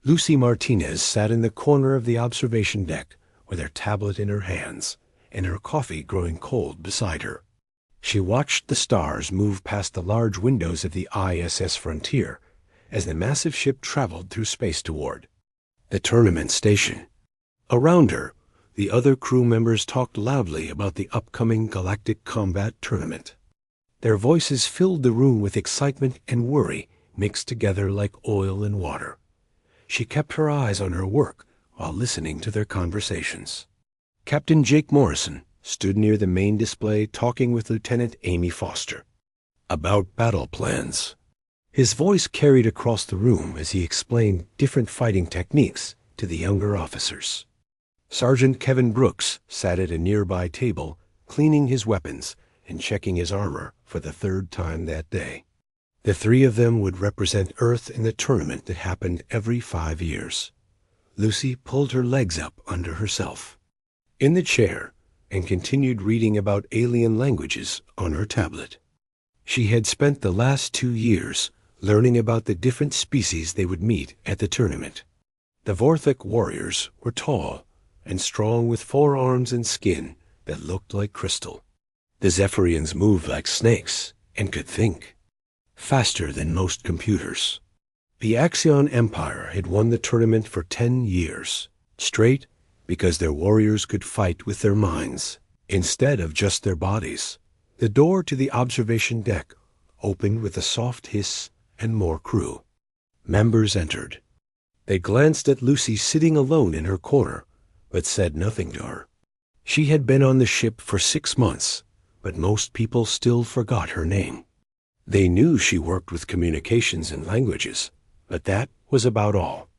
Lucy Martinez sat in the corner of the observation deck with her tablet in her hands and her coffee growing cold beside her. She watched the stars move past the large windows of the ISS Frontier as the massive ship traveled through space toward the tournament station. Around her, the other crew members talked loudly about the upcoming Galactic Combat Tournament. Their voices filled the room with excitement and worry mixed together like oil and water. She kept her eyes on her work while listening to their conversations. Captain Jake Morrison stood near the main display talking with Lieutenant Amy Foster about battle plans. His voice carried across the room as he explained different fighting techniques to the younger officers. Sergeant Kevin Brooks sat at a nearby table, cleaning his weapons and checking his armor for the third time that day. The three of them would represent Earth in the tournament that happened every 5 years. Lucy pulled her legs up under herself in the chair and continued reading about alien languages on her tablet. She had spent the last 2 years learning about the different species they would meet at the tournament. The Vorthik warriors were tall and strong with forearms and skin that looked like crystal. The Zephyrians moved like snakes and could think faster than most computers. The Axion Empire had won the tournament for 10 years straight because their warriors could fight with their minds instead of just their bodies. The door to the observation deck opened with a soft hiss and more crew. Members entered. They glanced at Lucy sitting alone in her corner, but said nothing to her. She had been on the ship for 6 months, but most people still forgot her name. They knew she worked with communications and languages, but that was about all.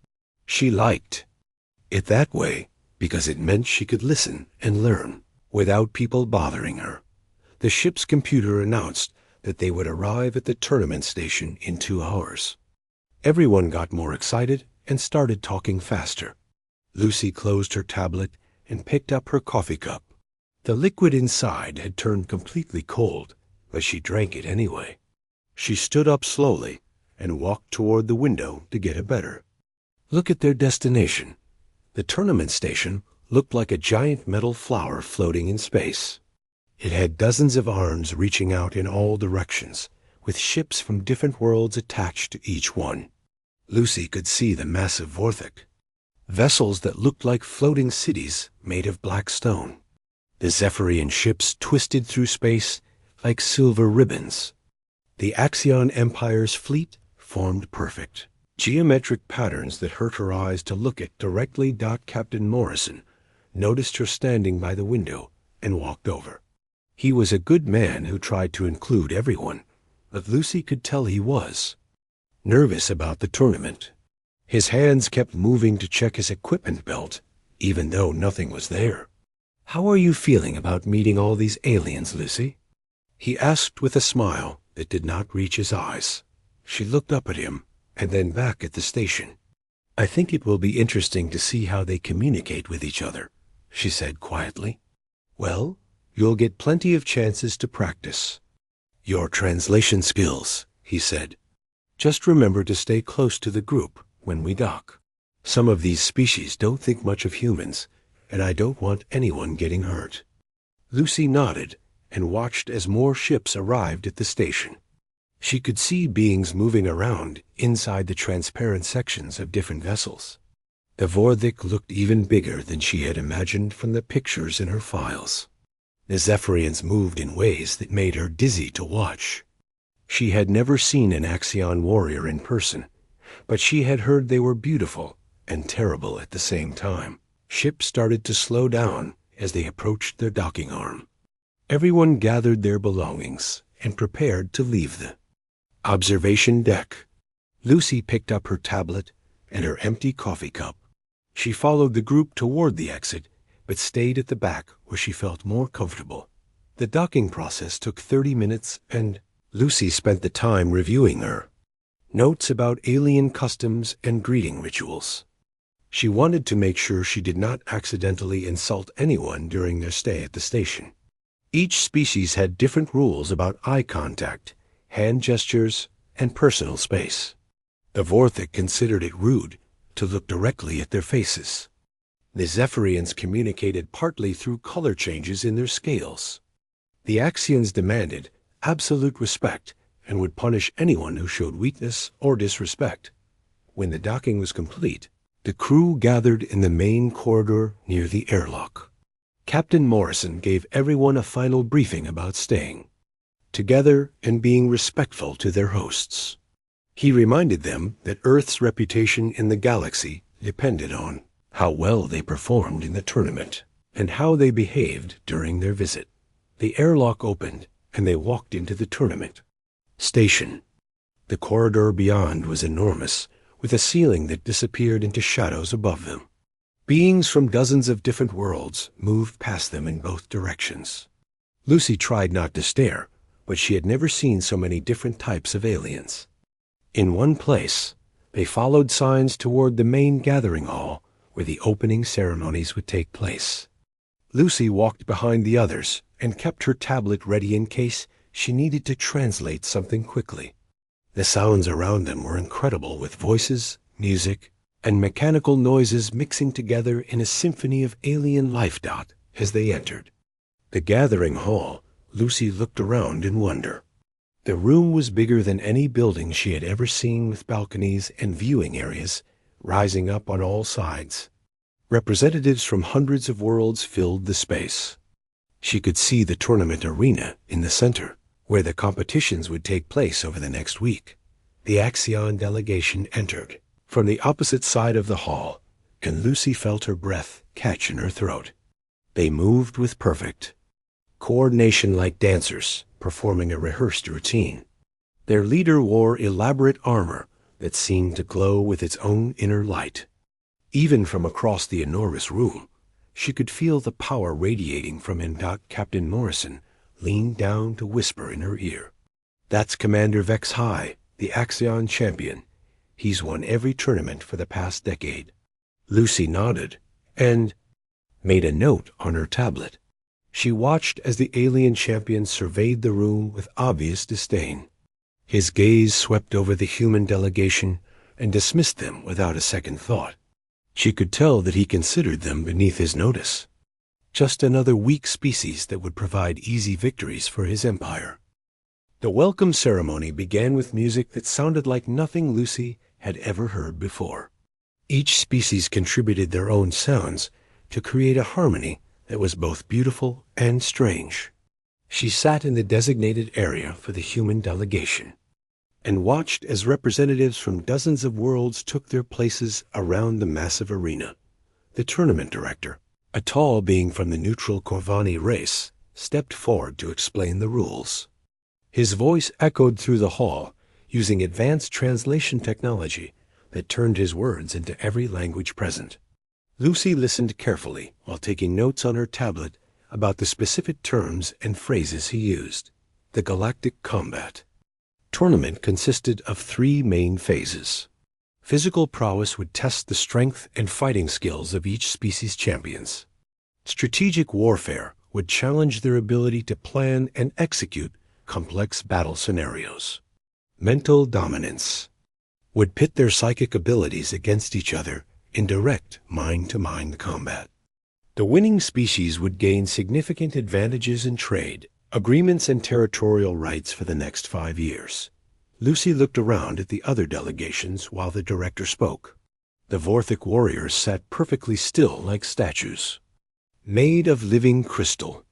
She liked it that way because it meant she could listen and learn without people bothering her. The ship's computer announced that they would arrive at the tournament station in 2 hours. Everyone got more excited and started talking faster. Lucy closed her tablet and picked up her coffee cup. The liquid inside had turned completely cold, but she drank it anyway. She stood up slowly and walked toward the window to get a better look at their destination. The tournament station looked like a giant metal flower floating in space. It had dozens of arms reaching out in all directions, with ships from different worlds attached to each one. Lucy could see the massive Vorthik, vessels that looked like floating cities made of black stone. The Zephyrian ships twisted through space like silver ribbons. The Axion Empire's fleet formed perfect geometric patterns that hurt her eyes to look at directly. Captain Morrison noticed her standing by the window and walked over. He was a good man who tried to include everyone, but Lucy could tell he was nervous about the tournament. His hands kept moving to check his equipment belt, even though nothing was there. "How are you feeling about meeting all these aliens, Lucy?" he asked with a smile that did not reach his eyes. She looked up at him and then back at the station. "I think it will be interesting to see how they communicate with each other," she said quietly. "Well, you'll get plenty of chances to practice your translation skills," he said. "Just remember to stay close to the group when we dock. Some of these species don't think much of humans, and I don't want anyone getting hurt." Lucy nodded and watched as more ships arrived at the station. She could see beings moving around inside the transparent sections of different vessels. The Vorthik looked even bigger than she had imagined from the pictures in her files. The Zephyrians moved in ways that made her dizzy to watch. She had never seen an Axion warrior in person, but she had heard they were beautiful and terrible at the same time. Ships started to slow down as they approached their docking arm. Everyone gathered their belongings and prepared to leave the observation deck. Lucy picked up her tablet and her empty coffee cup. She followed the group toward the exit, but stayed at the back where she felt more comfortable. The docking process took 30 minutes, and Lucy spent the time reviewing her notes about alien customs and greeting rituals. She wanted to make sure she did not accidentally insult anyone during their stay at the station. Each species had different rules about eye contact, hand gestures, and personal space. The Vorthik considered it rude to look directly at their faces. The Zephyrians communicated partly through color changes in their scales. The Axians demanded absolute respect and would punish anyone who showed weakness or disrespect. When the docking was complete, the crew gathered in the main corridor near the airlock. Captain Morrison gave everyone a final briefing about staying together and being respectful to their hosts. He reminded them that Earth's reputation in the galaxy depended on how well they performed in the tournament and how they behaved during their visit. The airlock opened, and they walked into the tournament station. The corridor beyond was enormous, with a ceiling that disappeared into shadows above them. Beings from dozens of different worlds moved past them in both directions. Lucy tried not to stare, but she had never seen so many different types of aliens. In one place, they followed signs toward the main gathering hall where the opening ceremonies would take place. Lucy walked behind the others and kept her tablet ready in case she needed to translate something quickly. The sounds around them were incredible, with voices, music, and mechanical noises mixing together in a symphony of alien life. As they entered the gathering hall, Lucy looked around in wonder. The room was bigger than any building she had ever seen, with balconies and viewing areas rising up on all sides. Representatives from hundreds of worlds filled the space. She could see the tournament arena in the center, where the competitions would take place over the next week. The Axion delegation entered from the opposite side of the hall, and Lucy felt her breath catch in her throat. They moved with perfect coordination, like dancers performing a rehearsed routine. Their leader wore elaborate armor that seemed to glow with its own inner light. Even from across the enormous room, she could feel the power radiating from him. Captain Morrison leaned down to whisper in her ear, "That's Commander Vex High, the Axion champion. He's won every tournament for the past decade." Lucy nodded and made a note on her tablet. She watched as the alien champion surveyed the room with obvious disdain. His gaze swept over the human delegation and dismissed them without a second thought. She could tell that he considered them beneath his notice, just another weak species that would provide easy victories for his empire. The welcome ceremony began with music that sounded like nothing Lucy had ever heard before. Each species contributed their own sounds to create a harmony that was both beautiful and strange. She sat in the designated area for the human delegation and watched as representatives from dozens of worlds took their places around the massive arena. The tournament director, a tall being from the neutral Corvani race, stepped forward to explain the rules. His voice echoed through the hall, using advanced translation technology that turned his words into every language present. Lucy listened carefully while taking notes on her tablet about the specific terms and phrases he used. The Galactic Combat Tournament consisted of 3 main phases. Physical prowess would test the strength and fighting skills of each species' champions. Strategic warfare would challenge their ability to plan and execute complex battle scenarios. Mental dominance would pit their psychic abilities against each other in direct mind-to-mind combat. The winning species would gain significant advantages in trade, agreements, and territorial rights for the next 5 years. Lucy looked around at the other delegations while the director spoke. The Vorthic warriors sat perfectly still like statues, made of living crystal.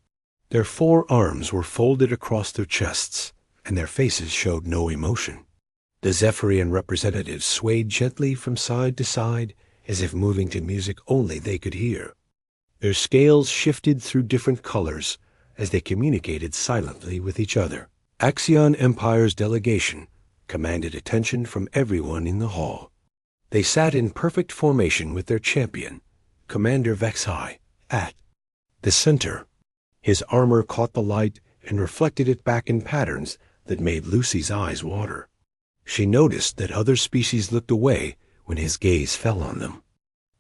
Their 4 arms were folded across their chests, and their faces showed no emotion. The Zephyrian representatives swayed gently from side to side, as if moving to music only they could hear. Their scales shifted through different colors as they communicated silently with each other. Axion Empire's delegation commanded attention from everyone in the hall. They sat in perfect formation with their champion, Commander Vex High, at the center. His armor caught the light and reflected it back in patterns that made Lucy's eyes water. She noticed that other species looked away when his gaze fell on them.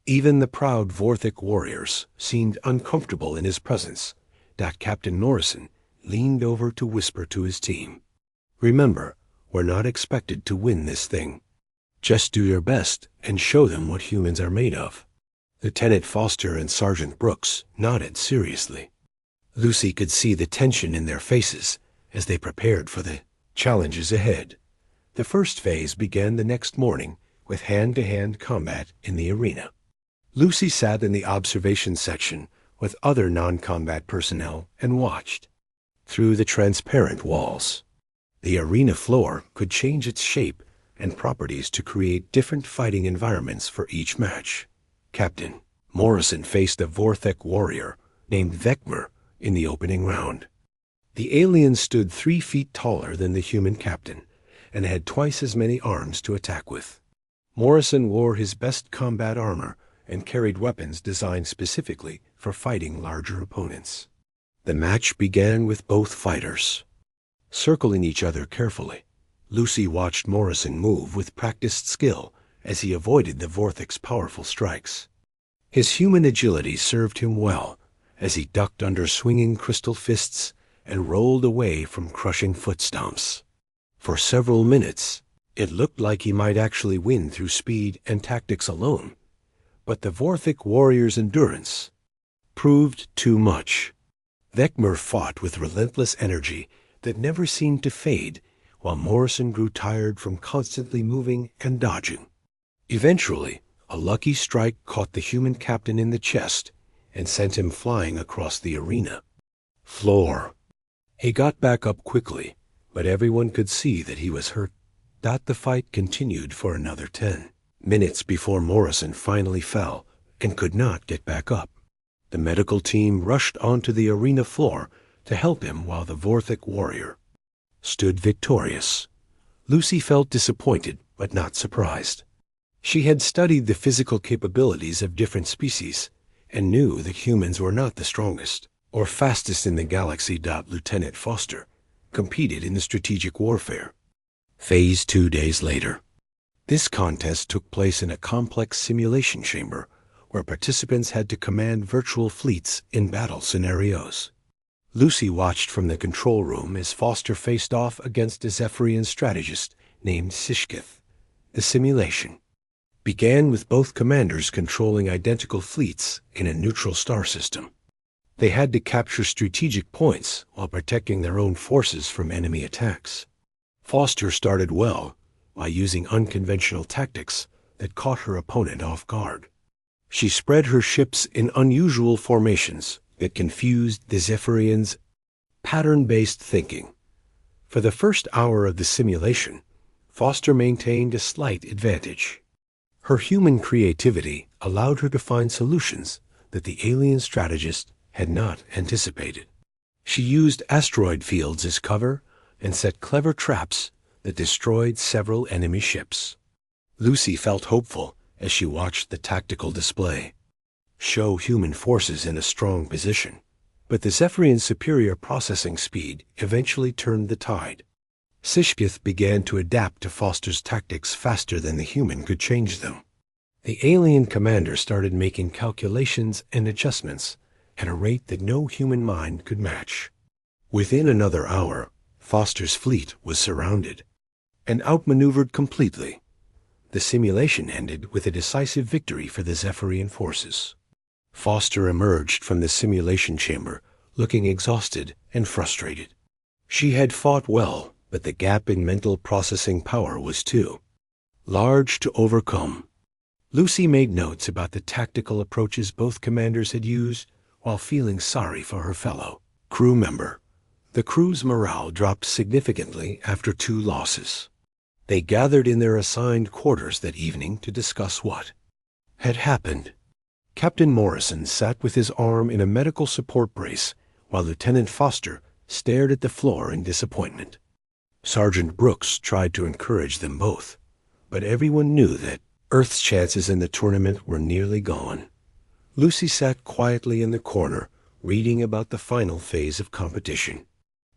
Even the proud Vorthic warriors seemed uncomfortable in his presence. Captain Morrison leaned over to whisper to his team, "Remember, we're not expected to win this thing. Just do your best and show them what humans are made of. Lieutenant Foster and Sergeant Brooks nodded seriously. Lucy could see the tension in their faces as they prepared for the challenges ahead. The first phase began the next morning with hand-to-hand combat in the arena. Lucy sat in the observation section with other non-combat personnel and watched. Through the transparent walls, the arena floor could change its shape and properties to create different fighting environments for each match. Captain Morrison faced a Vorthek warrior named Vecmer in the opening round. The alien stood 3 feet taller than the human captain and had twice as many arms to attack with. Morrison wore his best combat armor and carried weapons designed specifically for fighting larger opponents. The match began with both fighters circling each other carefully. Lucy watched Morrison move with practiced skill as he avoided the Vorthek's powerful strikes. His human agility served him well as he ducked under swinging crystal fists and rolled away from crushing foot stomps. For several minutes, it looked like he might actually win through speed and tactics alone, but the Vorthek warrior's endurance proved too much. Vecmer fought with relentless energy that never seemed to fade, while Morrison grew tired from constantly moving and dodging. Eventually, a lucky strike caught the human captain in the chest and sent him flying across the arena floor. He got back up quickly, but everyone could see that he was hurt. The fight continued for another 10 minutes before Morrison finally fell and could not get back up. The medical team rushed onto the arena floor to help him while the Vorthek warrior stood victorious. Lucy felt disappointed but not surprised. She had studied the physical capabilities of different species and knew that humans were not the strongest or fastest in the galaxy. Lieutenant Foster competed in the strategic warfare. Phase 2 days later. This contest took place in a complex simulation chamber where participants had to command virtual fleets in battle scenarios. Lucy watched from the control room as Foster faced off against a Zephyrian strategist named Sishkith. The simulation began with both commanders controlling identical fleets in a neutral star system. They had to capture strategic points while protecting their own forces from enemy attacks. Foster started well by using unconventional tactics that caught her opponent off guard. She spread her ships in unusual formations that confused the Zephyrians' pattern-based thinking. For the first hour of the simulation, Foster maintained a slight advantage. Her human creativity allowed her to find solutions that the alien strategist had not anticipated. She used asteroid fields as cover and set clever traps that destroyed several enemy ships. Lucy felt hopeful as she watched the tactical display show human forces in a strong position, but the Zephyrian superior processing speed eventually turned the tide. Sishkith began to adapt to Foster's tactics faster than the human could change them. The alien commander started making calculations and adjustments at a rate that no human mind could match. Within another hour, Foster's fleet was surrounded and outmaneuvered completely. The simulation ended with a decisive victory for the Zephyrian forces. Foster emerged from the simulation chamber looking exhausted and frustrated. She had fought well, but the gap in mental processing power was too large to overcome. Lucy made notes about the tactical approaches both commanders had used while feeling sorry for her fellow crew member. The crew's morale dropped significantly after 2 losses. They gathered in their assigned quarters that evening to discuss what had happened. Captain Morrison sat with his arm in a medical support brace while Lieutenant Foster stared at the floor in disappointment. Sergeant Brooks tried to encourage them both, but everyone knew that Earth's chances in the tournament were nearly gone. Lucy sat quietly in the corner, reading about the final phase of competition.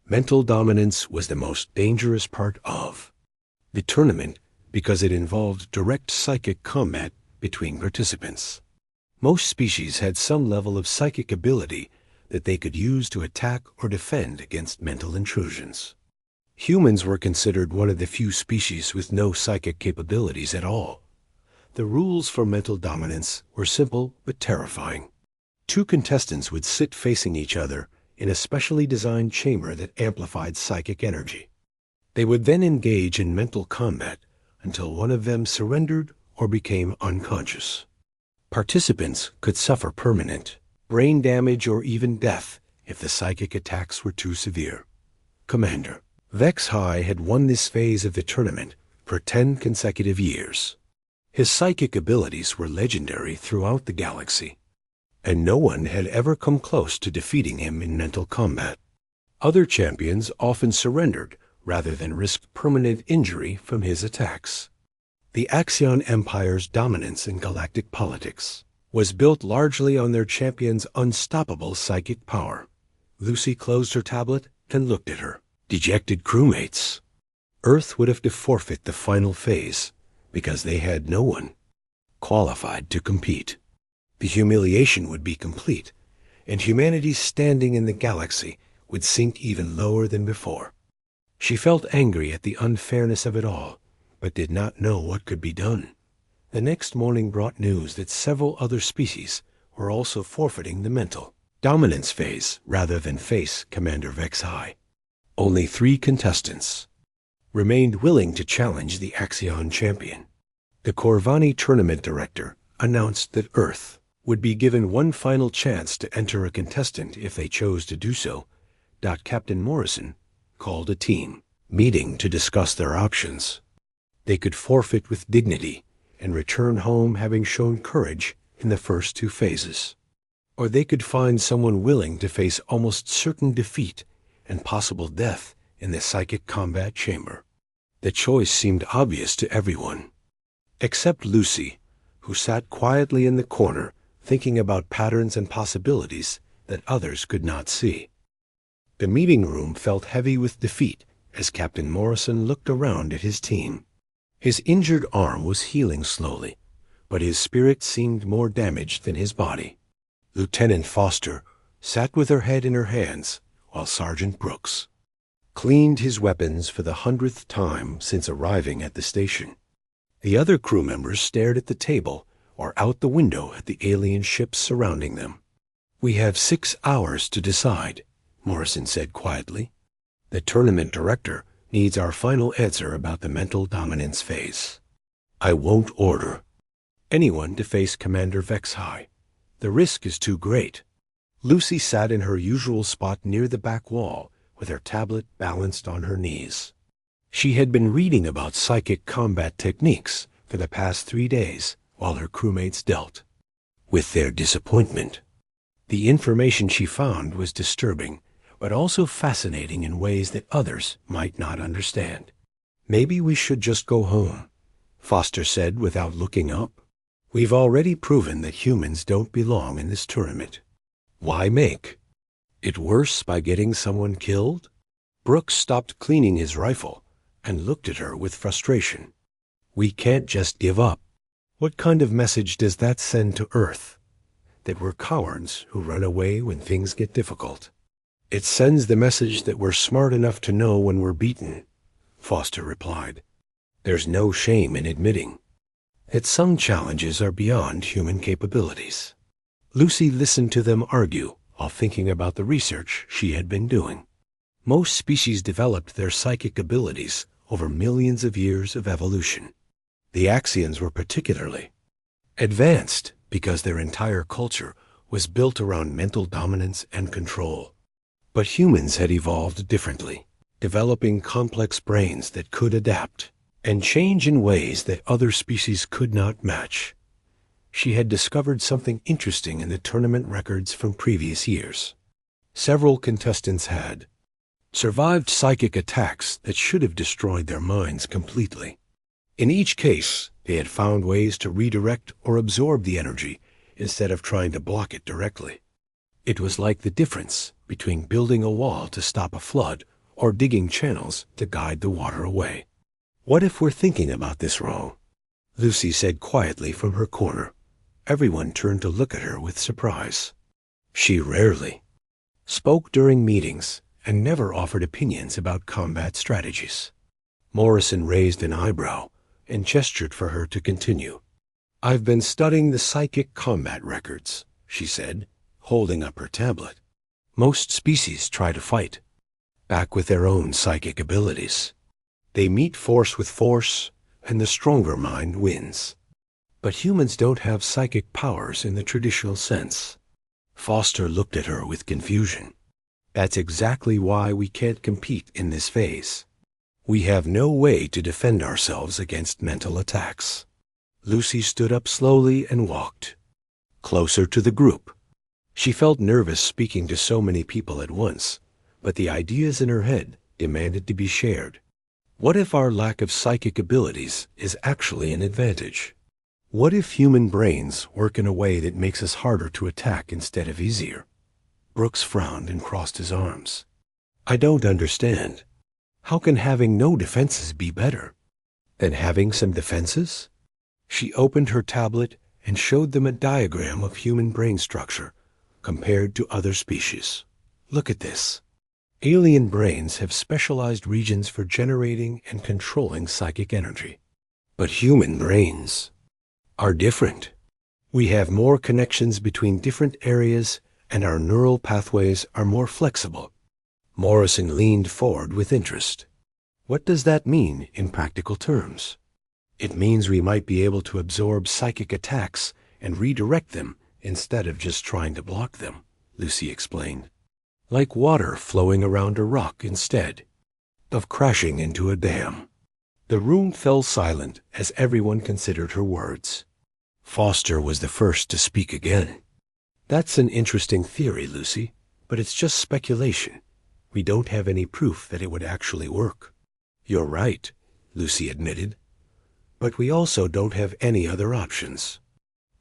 Mental dominance was the most dangerous part of the tournament because it involved direct psychic combat between participants. Most species had some level of psychic ability that they could use to attack or defend against mental intrusions. Humans were considered one of the few species with no psychic capabilities at all. The rules for mental dominance were simple but terrifying. Two contestants would sit facing each other in a specially designed chamber that amplified psychic energy. They would then engage in mental combat until one of them surrendered or became unconscious. Participants could suffer permanent brain damage or even death if the psychic attacks were too severe. Commander Vex High had won this phase of the tournament for 10 consecutive years. His psychic abilities were legendary throughout the galaxy, and no one had ever come close to defeating him in mental combat. Other champions often surrendered rather than risk permanent injury from his attacks. The Axion Empire's dominance in galactic politics was built largely on their champion's unstoppable psychic power. Lucy closed her tablet and looked at her dejected crewmates. Earth would have to forfeit the final phase because they had no one qualified to compete. The humiliation would be complete, and humanity's standing in the galaxy would sink even lower than before. She felt angry at the unfairness of it all, but did not know what could be done. The next morning brought news that several other species were also forfeiting the mental dominance phase rather than face Commander Vex High. Only 3 contestants remained willing to challenge the Axion champion. The Corvani tournament director announced that Earth would be given one final chance to enter a contestant if they chose to do so. Captain Morrison called a team meeting to discuss their options. They could forfeit with dignity and return home having shown courage in the first 2 phases. Or they could find someone willing to face almost certain defeat and possible death in the psychic combat chamber. The choice seemed obvious to everyone, except Lucy, who sat quietly in the corner thinking about patterns and possibilities that others could not see. The meeting room felt heavy with defeat as Captain Morrison looked around at his team. His injured arm was healing slowly, but his spirit seemed more damaged than his body. Lieutenant Foster sat with her head in her hands while Sergeant Brooks cleaned his weapons for the 100th time since arriving at the station. The other crew members stared at the table or out the window at the alien ships surrounding them. "We have 6 hours to decide," Morrison said quietly. "The tournament director needs our final answer about the mental dominance phase. I won't order anyone to face Commander Vex High. The risk is too great." Lucy sat in her usual spot near the back wall with her tablet balanced on her knees. She had been reading about psychic combat techniques for the past 3 days while her crewmates dealt with their disappointment. The information she found was disturbing, but also fascinating in ways that others might not understand. "Maybe we should just go home," Foster said without looking up. "We've already proven that humans don't belong in this tournament. Why make it worse by getting someone killed?" Brooks stopped cleaning his rifle and looked at her with frustration. "We can't just give up. What kind of message does that send to Earth? That we're cowards who run away when things get difficult?" "It sends the message that we're smart enough to know when we're beaten," Foster replied. "There's no shame in admitting that some challenges are beyond human capabilities." Lucy listened to them argue while thinking about the research she had been doing. Most species developed their psychic abilities over millions of years of evolution. The Axions were particularly advanced because their entire culture was built around mental dominance and control. But humans had evolved differently, developing complex brains that could adapt and change in ways that other species could not match. She had discovered something interesting in the tournament records from previous years. Several contestants had survived psychic attacks that should have destroyed their minds completely. In each case, they had found ways to redirect or absorb the energy instead of trying to block it directly. It was like the difference between building a wall to stop a flood or digging channels to guide the water away. "What if we're thinking about this wrong?" Lucy said quietly from her corner. Everyone turned to look at her with surprise. She rarely spoke during meetings, and never offered opinions about combat strategies. Morrison raised an eyebrow and gestured for her to continue. "I've been studying the psychic combat records," she said, holding up her tablet. "Most species try to fight, back with their own psychic abilities. They meet force with force, and the stronger mind wins. But humans don't have psychic powers in the traditional sense." Foster looked at her with confusion. "That's exactly why we can't compete in this phase. We have no way to defend ourselves against mental attacks." Lucy stood up slowly and walked closer to the group. She felt nervous speaking to so many people at once, but the ideas in her head demanded to be shared. What if our lack of psychic abilities is actually an advantage? What if human brains work in a way that makes us harder to attack instead of easier? Brooks frowned and crossed his arms. "I don't understand. How can having no defenses be better than having some defenses?" She opened her tablet and showed them a diagram of human brain structure compared to other species. "Look at this. Alien brains have specialized regions for generating and controlling psychic energy. But human brains are different. We have more connections between different areas, and our neural pathways are more flexible." Morrison leaned forward with interest. "What does that mean in practical terms?" "It means we might be able to absorb psychic attacks and redirect them instead of just trying to block them," Lucy explained. "Like water flowing around a rock instead of crashing into a dam." The room fell silent as everyone considered her words. Foster was the first to speak again. "That's an interesting theory, Lucy, but it's just speculation. We don't have any proof that it would actually work." "You're right," Lucy admitted. "But we also don't have any other options.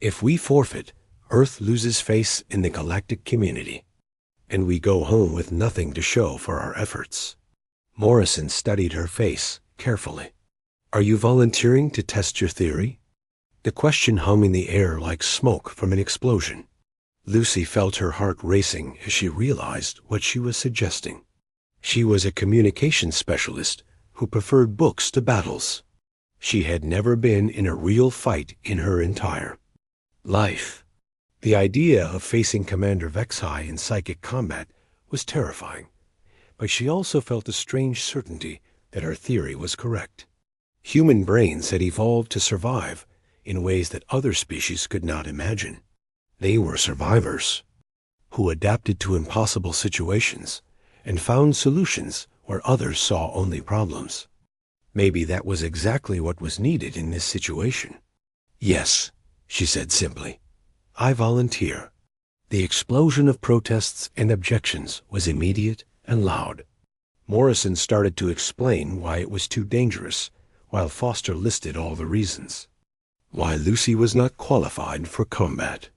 If we forfeit, Earth loses face in the galactic community, and we go home with nothing to show for our efforts." Morrison studied her face carefully. "Are you volunteering to test your theory?" The question hung in the air like smoke from an explosion. Lucy felt her heart racing as she realized what she was suggesting. She was a communications specialist who preferred books to battles. She had never been in a real fight in her entire life. The idea of facing Commander Vexhai in psychic combat was terrifying, but she also felt a strange certainty that her theory was correct. Human brains had evolved to survive in ways that other species could not imagine. They were survivors who adapted to impossible situations and found solutions where others saw only problems. Maybe that was exactly what was needed in this situation. "Yes," she said simply. "I volunteer." The explosion of protests and objections was immediate and loud. Morrison started to explain why it was too dangerous, while Foster listed all the reasons. Why Lucy was not qualified for combat.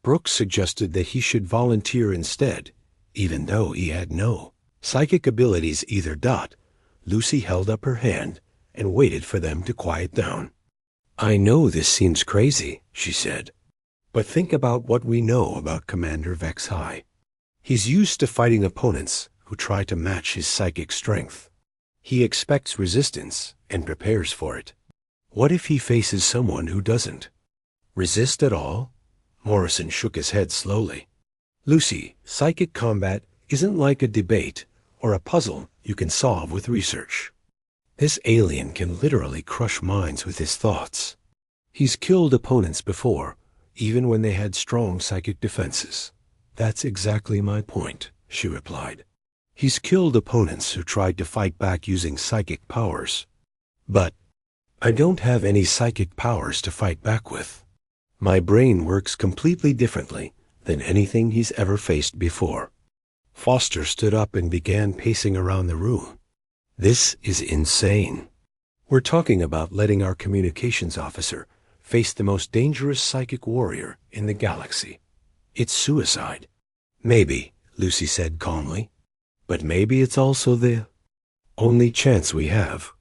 Brooks suggested that he should volunteer instead, even though he had no psychic abilities either. Lucy held up her hand and waited for them to quiet down. "I know this seems crazy," she said, "but think about what we know about Commander Vexhai. He's used to fighting opponents who try to match his psychic strength. He expects resistance and prepares for it. What if he faces someone who doesn't resist at all?" Morrison shook his head slowly. "Lucy, psychic combat isn't like a debate or a puzzle you can solve with research. This alien can literally crush minds with his thoughts. He's killed opponents before, even when they had strong psychic defenses." "That's exactly my point," she replied. "He's killed opponents who tried to fight back using psychic powers. But I don't have any psychic powers to fight back with. My brain works completely differently than anything he's ever faced before." Foster stood up and began pacing around the room. "This is insane. We're talking about letting our communications officer face the most dangerous psychic warrior in the galaxy. It's suicide." "Maybe," Lucy said calmly, "but maybe it's also the only chance we have.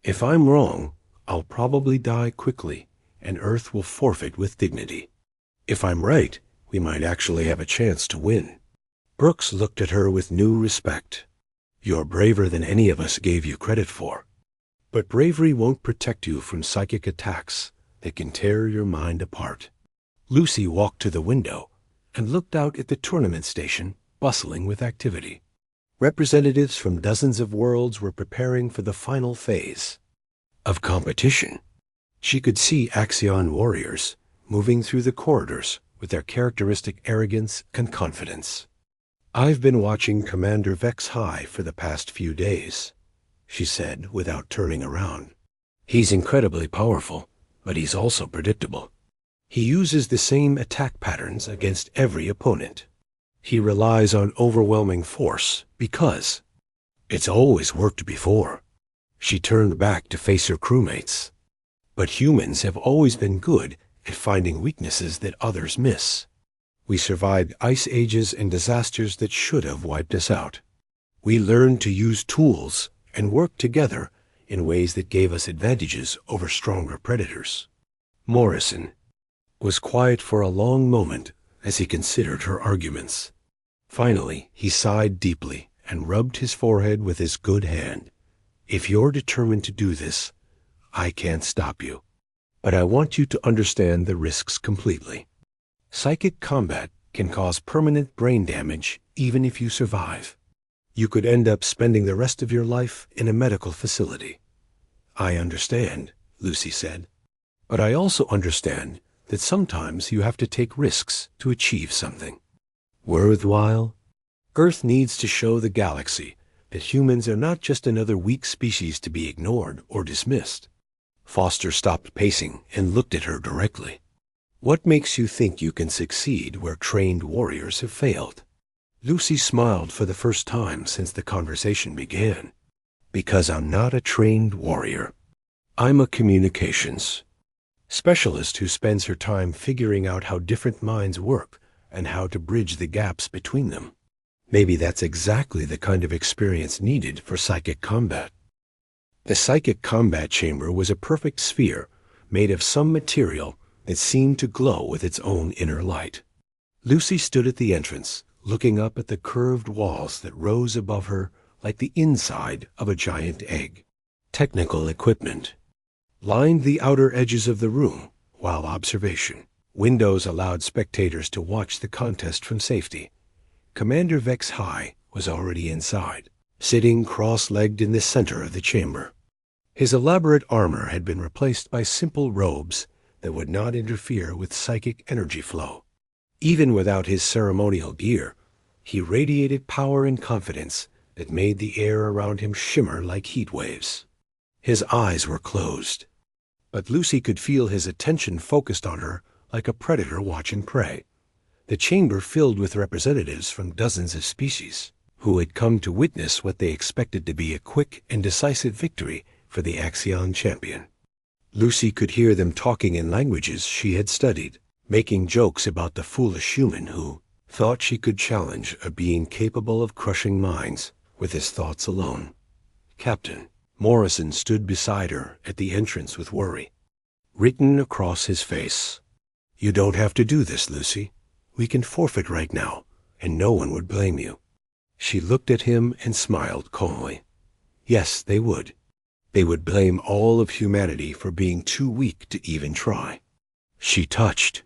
If I'm wrong, I'll probably die quickly, and Earth will forfeit with dignity. If I'm right, we might actually have a chance to win." Brooks looked at her with new respect. You're braver than any of us gave you credit for. But bravery won't protect you from psychic attacks that can tear your mind apart. Lucy walked to the window and looked out at the tournament station, bustling with activity. Representatives from dozens of worlds were preparing for the final phase of competition. She could see Axion warriors moving through the corridors with their characteristic arrogance and confidence. "I've been watching Commander Vex High for the past few days," she said without turning around. "He's incredibly powerful, but he's also predictable. He uses the same attack patterns against every opponent. He relies on overwhelming force because it's always worked before." She turned back to face her crewmates. "But humans have always been good at finding weaknesses that others miss. We survived ice ages and disasters that should have wiped us out. We learned to use tools and work together in ways that gave us advantages over stronger predators." Morrison was quiet for a long moment as he considered her arguments. Finally, he sighed deeply and rubbed his forehead with his good hand. "If you're determined to do this, I can't stop you. But I want you to understand the risks completely. Psychic combat can cause permanent brain damage even if you survive. You could end up spending the rest of your life in a medical facility." "I understand," Lucy said. "But I also understand that sometimes you have to take risks to achieve something worthwhile. Earth needs to show the galaxy that humans are not just another weak species to be ignored or dismissed." Foster stopped pacing and looked at her directly. "What makes you think you can succeed where trained warriors have failed?" Lucy smiled for the first time since the conversation began. "Because I'm not a trained warrior. I'm a communications specialist who spends her time figuring out how different minds work and how to bridge the gaps between them. Maybe that's exactly the kind of experience needed for psychic combat." The psychic combat chamber was a perfect sphere made of some material that seemed to glow with its own inner light. Lucy stood at the entrance, looking up at the curved walls that rose above her like the inside of a giant egg. Technical equipment lined the outer edges of the room, while observation windows allowed spectators to watch the contest from safety. Commander Vex High was already inside, sitting cross-legged in the center of the chamber. His elaborate armor had been replaced by simple robes that would not interfere with psychic energy flow. Even without his ceremonial gear, he radiated power and confidence that made the air around him shimmer like heat waves. His eyes were closed, but Lucy could feel his attention focused on her like a predator watching prey. The chamber filled with representatives from dozens of species who had come to witness what they expected to be a quick and decisive victory for the Axion champion. Lucy could hear them talking in languages she had studied, making jokes about the foolish human who thought she could challenge a being capable of crushing minds with his thoughts alone. Captain Morrison stood beside her at the entrance with worry written across his face. "You don't have to do this, Lucy. We can forfeit right now, and no one would blame you." She looked at him and smiled calmly. Yes, they would. They would blame all of humanity for being too weak to even try. She touched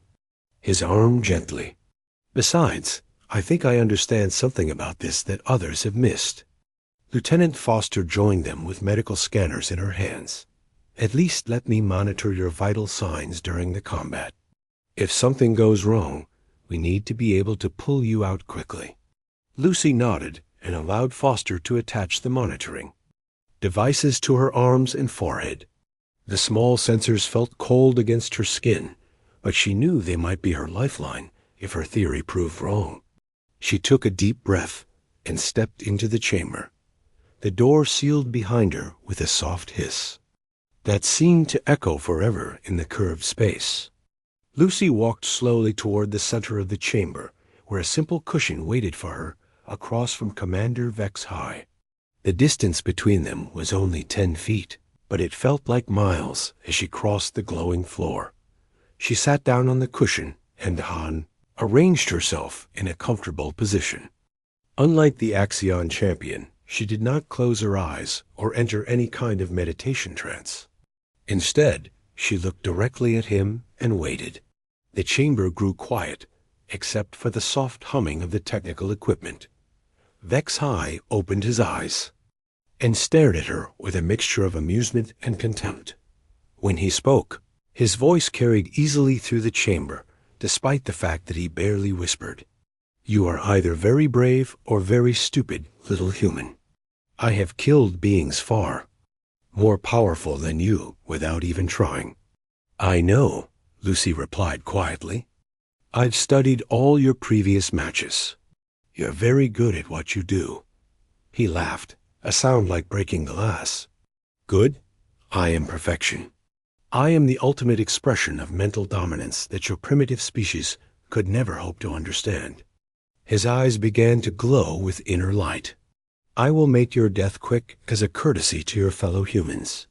his arm gently. "Besides, I think I understand something about this that others have missed." Lieutenant Foster joined them with medical scanners in her hands. "At least let me monitor your vital signs during the combat. If something goes wrong, we need to be able to pull you out quickly." Lucy nodded and allowed Foster to attach the monitoring devices to her arms and forehead. The small sensors felt cold against her skin, but she knew they might be her lifeline if her theory proved wrong. She took a deep breath and stepped into the chamber. The door sealed behind her with a soft hiss that seemed to echo forever in the curved space. Lucy walked slowly toward the center of the chamber, where a simple cushion waited for her across from Commander Vex High. The distance between them was only 10 feet, but it felt like miles as she crossed the glowing floor. She sat down on the cushion, and Han arranged herself in a comfortable position. Unlike the Axion champion, She did not close her eyes or enter any kind of meditation trance. Instead, she looked directly at him and waited. The chamber grew quiet, except for the soft humming of the technical equipment. Vex High opened his eyes and stared at her with a mixture of amusement and contempt. When he spoke, his voice carried easily through the chamber, despite the fact that he barely whispered. "You are either very brave or very stupid, little human. I have killed beings far more powerful than you without even trying." "I know," Lucy replied quietly. "I've studied all your previous matches. You're very good at what you do." He laughed, a sound like breaking glass. "Good? I am perfection. I am the ultimate expression of mental dominance that your primitive species could never hope to understand." His eyes began to glow with inner light. "I will make your death quick as a courtesy to your fellow humans."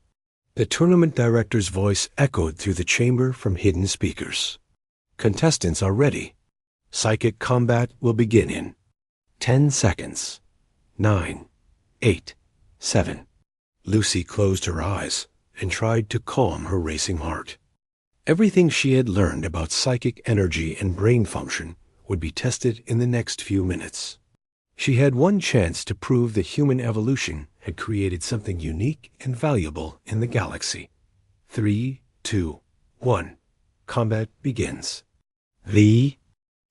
The tournament director's voice echoed through the chamber from hidden speakers. "Contestants are ready. Psychic combat will begin in 10 seconds. 9, 8, 7. Lucy closed her eyes and tried to calm her racing heart. Everything she had learned about psychic energy and brain function would be tested in the next few minutes. She had one chance to prove that human evolution had created something unique and valuable in the galaxy. 3, 2, 1. Combat begins. The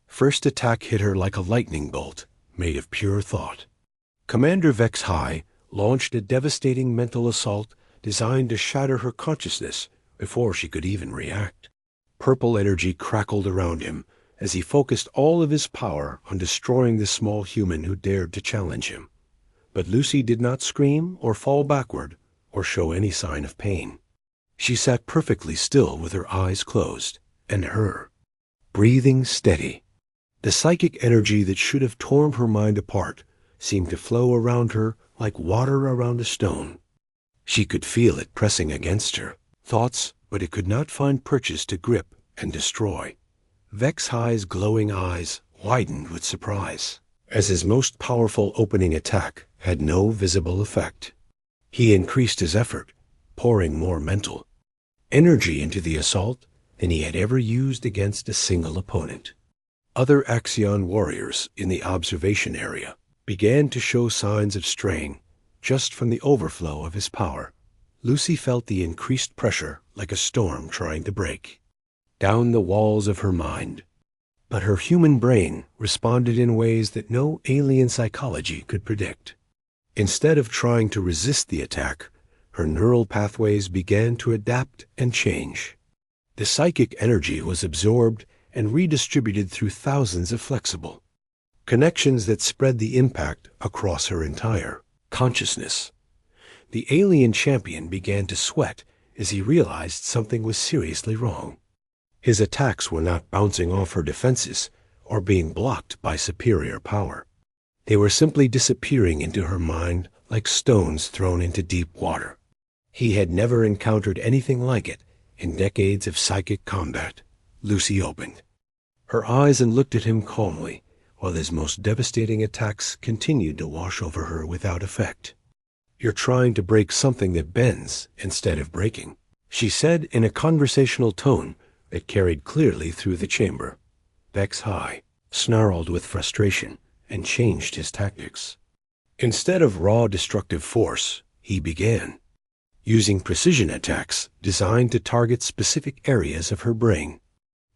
first attack hit her like a lightning bolt made of pure thought. Commander Vex High launched a devastating mental assault designed to shatter her consciousness before she could even react. Purple energy crackled around him as he focused all of his power on destroying the small human who dared to challenge him. But Lucy did not scream or fall backward or show any sign of pain. She sat perfectly still with her eyes closed, and breathing steady. The psychic energy that should have torn her mind apart seemed to flow around her like water around a stone. She could feel it pressing against her thoughts, but it could not find purchase to grip and destroy. Vex High's glowing eyes widened with surprise, as his most powerful opening attack had no visible effect. He increased his effort, pouring more mental energy into the assault than he had ever used against a single opponent. Other Axion warriors in the observation area began to show signs of strain just from the overflow of his power. Lucy felt the increased pressure like a storm trying to break down the walls of her mind. But her human brain responded in ways that no alien psychology could predict. Instead of trying to resist the attack, her neural pathways began to adapt and change. The psychic energy was absorbed and redistributed through thousands of flexible connections that spread the impact across her entire consciousness. The alien champion began to sweat as he realized something was seriously wrong. His attacks were not bouncing off her defenses or being blocked by superior power. They were simply disappearing into her mind like stones thrown into deep water. He had never encountered anything like it in decades of psychic combat. Lucy opened her eyes and looked at him calmly, while his most devastating attacks continued to wash over her without effect. "You're trying to break something that bends instead of breaking," she said in a conversational tone that carried clearly through the chamber. Vex High snarled with frustration and changed his tactics. Instead of raw destructive force, he began using precision attacks designed to target specific areas of her brain.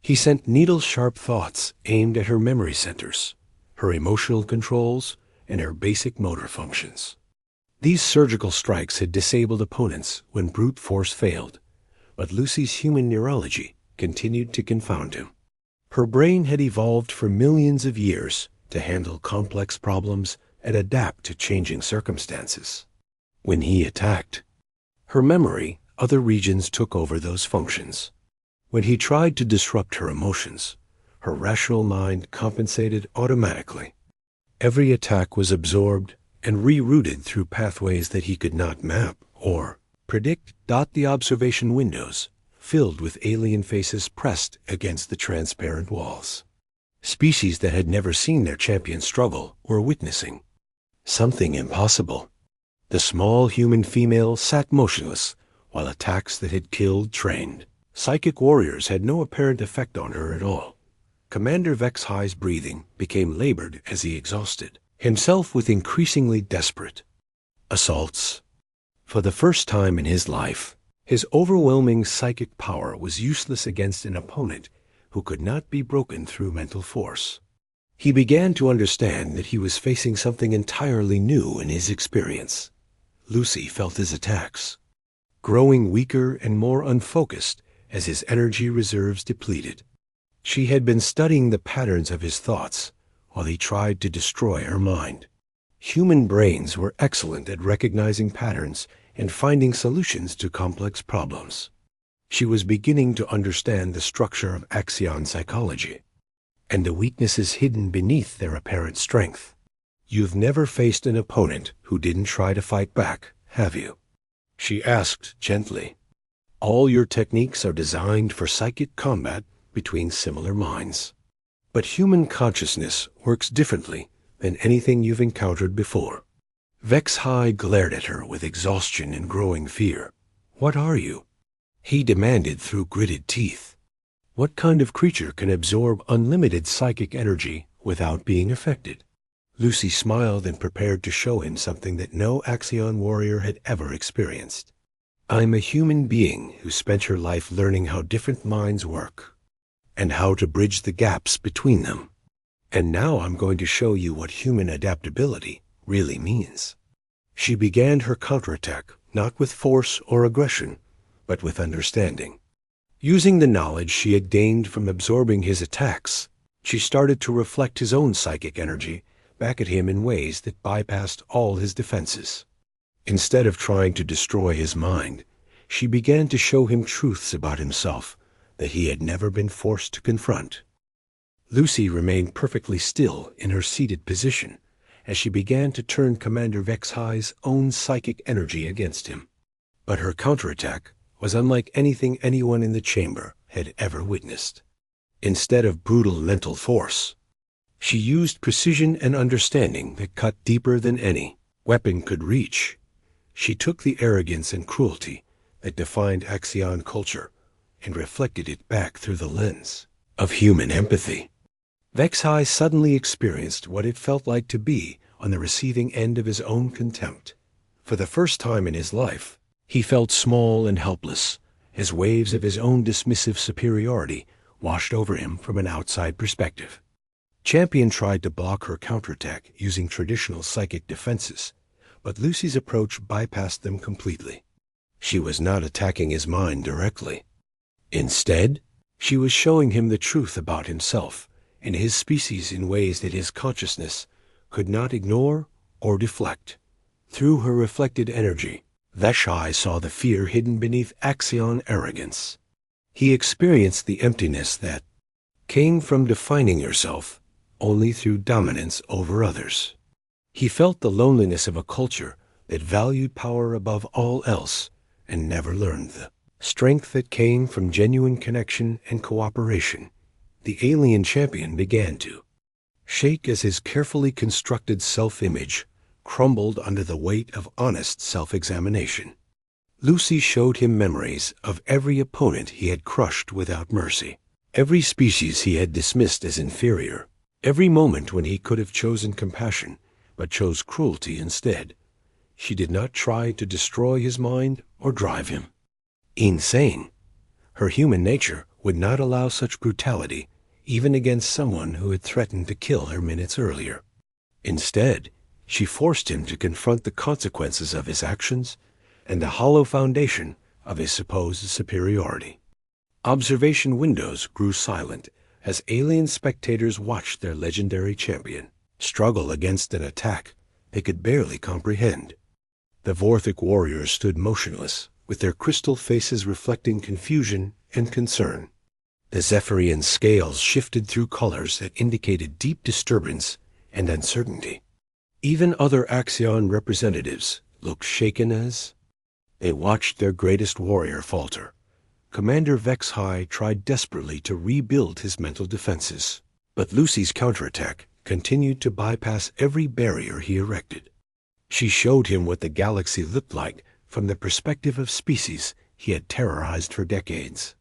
He sent needle-sharp thoughts aimed at her memory centers, her emotional controls, and her basic motor functions. These surgical strikes had disabled opponents when brute force failed, but Lucy's human neurology continued to confound him. Her brain had evolved for millions of years to handle complex problems and adapt to changing circumstances. When he attacked her memory, other regions took over those functions. When he tried to disrupt her emotions, her rational mind compensated automatically. Every attack was absorbed and rerouted through pathways that he could not map or predict. The observation windows filled with alien faces pressed against the transparent walls. Species that had never seen their champion struggle were witnessing. something impossible. The small human female sat motionless, while attacks that had killed trained. Psychic warriors had no apparent effect on her at all. Commander Vexhi's breathing became labored as he exhausted, himself with increasingly desperate assaults. For the first time in his life, his overwhelming psychic power was useless against an opponent who could not be broken through mental force. He began to understand that he was facing something entirely new in his experience. Lucy felt his attacks, growing weaker and more unfocused as his energy reserves depleted. She had been studying the patterns of his thoughts while he tried to destroy her mind. Human brains were excellent at recognizing patterns and finding solutions to complex problems. She was beginning to understand the structure of axion psychology and the weaknesses hidden beneath their apparent strength. You've never faced an opponent who didn't try to fight back, have you? She asked gently. All your techniques are designed for psychic combat between similar minds. But human consciousness works differently than anything you've encountered before. Vexhi glared at her with exhaustion and growing fear. What are you? He demanded through gritted teeth. What kind of creature can absorb unlimited psychic energy without being affected? Lucy smiled and prepared to show him something that no Axion warrior had ever experienced. I'm a human being who spent her life learning how different minds work and how to bridge the gaps between them. And now I'm going to show you what human adaptability really means. She began her counterattack not with force or aggression, but with understanding. Using the knowledge she had gained from absorbing his attacks, she started to reflect his own psychic energy back at him in ways that bypassed all his defenses. Instead of trying to destroy his mind, she began to show him truths about himself that he had never been forced to confront. Lucy remained perfectly still in her seated position as she began to turn Commander Vexhi's own psychic energy against him. But her counterattack was unlike anything anyone in the chamber had ever witnessed. Instead of brutal mental force, she used precision and understanding that cut deeper than any weapon could reach. She took the arrogance and cruelty that defined Axion culture and reflected it back through the lens of human empathy. Vexhi suddenly experienced what it felt like to be on the receiving end of his own contempt. For the first time in his life, he felt small and helpless as waves of his own dismissive superiority washed over him from an outside perspective. Champion tried to block her counterattack using traditional psychic defenses, but Lucy's approach bypassed them completely. She was not attacking his mind directly. Instead, she was showing him the truth about himself and his species in ways that his consciousness could not ignore or deflect. Through her reflected energy, Vexhi saw the fear hidden beneath Axion arrogance. He experienced the emptiness that came from defining yourself only through dominance over others. He felt the loneliness of a culture that valued power above all else and never learned the strength that came from genuine connection and cooperation. The alien champion began to shake as his carefully constructed self-image crumbled under the weight of honest self-examination. Lucy showed him memories of every opponent he had crushed without mercy, every species he had dismissed as inferior, every moment when he could have chosen compassion but chose cruelty instead. She did not try to destroy his mind or drive him insane. Her human nature would not allow such brutality, even against someone who had threatened to kill her minutes earlier. Instead, she forced him to confront the consequences of his actions and the hollow foundation of his supposed superiority. Observation windows grew silent as alien spectators watched their legendary champion struggle against an attack they could barely comprehend. The Vorthic warriors stood motionless, with their crystal faces reflecting confusion and concern. The Zephyrian scales shifted through colors that indicated deep disturbance and uncertainty. Even other Axion representatives looked shaken as they watched their greatest warrior falter. Commander Vexhi tried desperately to rebuild his mental defenses, but Lucy's counterattack continued to bypass every barrier he erected. She showed him what the galaxy looked like from the perspective of species he had terrorized for decades.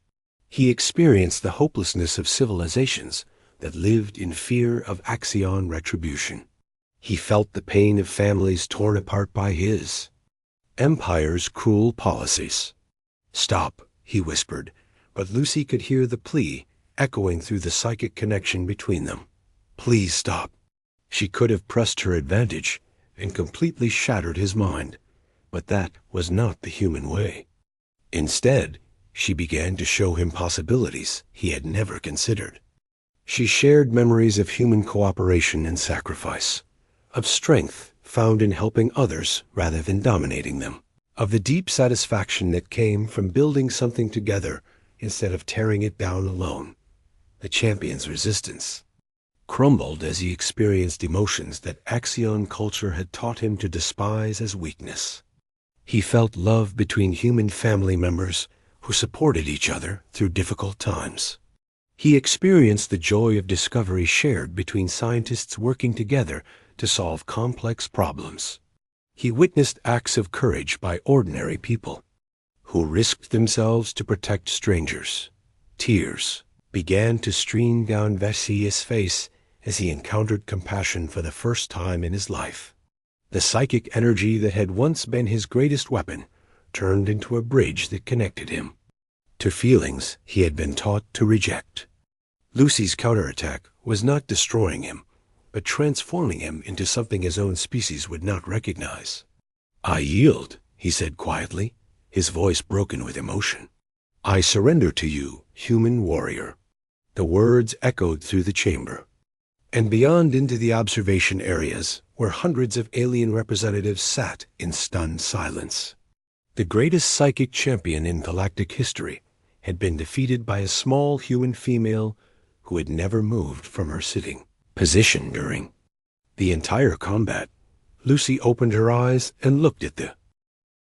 He experienced the hopelessness of civilizations that lived in fear of Axion retribution. He felt the pain of families torn apart by his empire's cruel policies. "Stop," he whispered, but Lucy could hear the plea echoing through the psychic connection between them. "Please stop." She could have pressed her advantage and completely shattered his mind, but that was not the human way. Instead, she began to show him possibilities he had never considered. She shared memories of human cooperation and sacrifice, of strength found in helping others rather than dominating them, of the deep satisfaction that came from building something together instead of tearing it down alone. The champion's resistance crumbled as he experienced emotions that Axion culture had taught him to despise as weakness. He felt love between human family members who supported each other through difficult times. He experienced the joy of discovery shared between scientists working together to solve complex problems. He witnessed acts of courage by ordinary people who risked themselves to protect strangers. Tears began to stream down Vesius' face as he encountered compassion for the first time in his life. The psychic energy that had once been his greatest weapon turned into a bridge that connected him to feelings he had been taught to reject. Lucy's counterattack was not destroying him, but transforming him into something his own species would not recognize. "I yield," he said quietly, his voice broken with emotion. "I surrender to you, human warrior." The words echoed through the chamber and beyond into the observation areas where hundreds of alien representatives sat in stunned silence. The greatest psychic champion in galactic history had been defeated by a small human female who had never moved from her sitting position during the entire combat. Lucy opened her eyes and looked at the